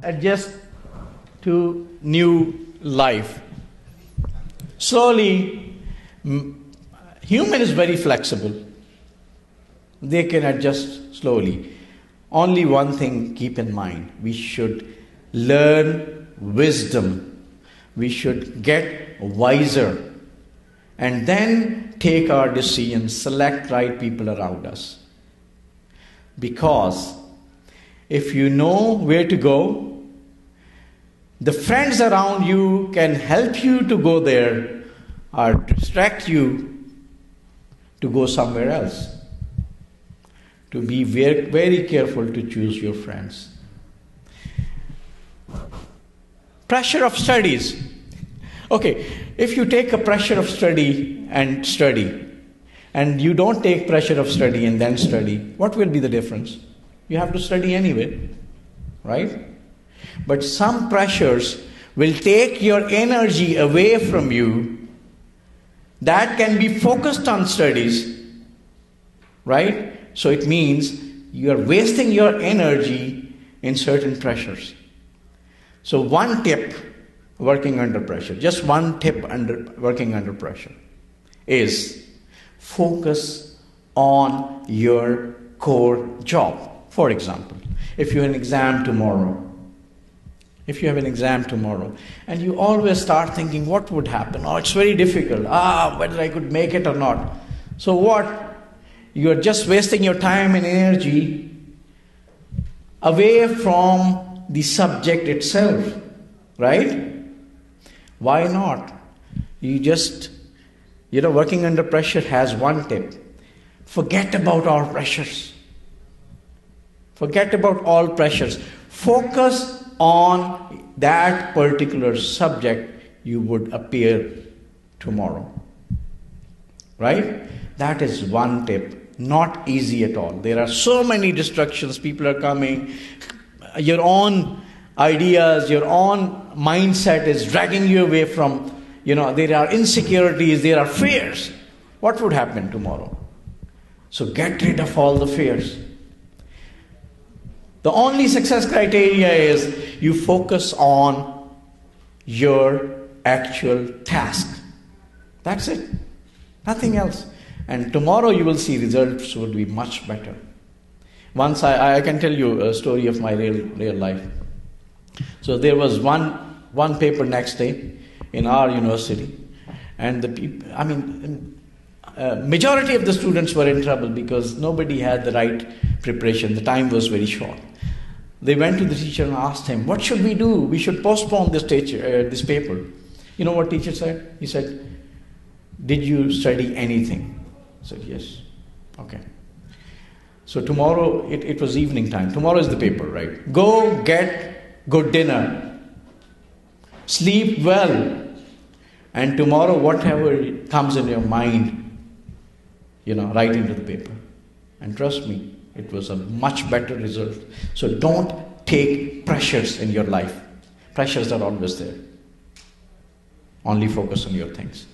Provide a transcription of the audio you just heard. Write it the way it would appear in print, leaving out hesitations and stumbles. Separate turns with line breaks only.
adjust to new life. Slowly, human is very flexible. They can adjust slowly. Only one thing keep in mind. We should learn wisdom. We should get wiser. And then take our decisions, select right people around us. Because if you know where to go, the friends around you can help you to go there or distract you to go somewhere else. To be very, very careful to choose your friends. Pressure of studies. Okay, if you take a pressure of study, and you don't take pressure of study and then study, what will be the difference? You have to study anyway, right? But some pressures will take your energy away from you that can be focused on studies, right? So it means you are wasting your energy in certain pressures. So one tip working under pressure, just one tip working under pressure is focus on your core job. For example, if you have an exam tomorrow, and you always start thinking, what would happen? Oh, it's very difficult. Whether I could make it or not. So what? You are just wasting your time and energy away from the subject itself, right? Why not? You just, working under pressure has one tip. Forget about all pressures. Forget about all pressures. Focus on that particular subject you would appear tomorrow. Right? That is one tip. Not easy at all. There are so many distractions. People are coming. Your own ideas, your own mindset is dragging you away from, there are insecurities, there are fears. What would happen tomorrow? So get rid of all the fears. The only success criteria is you focus on your actual task. That's it. Nothing else. And tomorrow you will see results would be much better. Once I can tell you a story of my real life. So there was one paper next day in our university, and the people, majority of the students were in trouble because nobody had the right preparation. The time was very short. They went to the teacher and asked him, what should we do? We should postpone this paper. You know what teacher said? He said, did you study anything? I said, yes. Okay. So tomorrow, it was evening time. Tomorrow is the paper, right? Go get good dinner. Sleep well. And tomorrow, whatever comes in your mind, write into the paper. And trust me, it was a much better result. So don't take pressures in your life. Pressures are always there. Only focus on your things.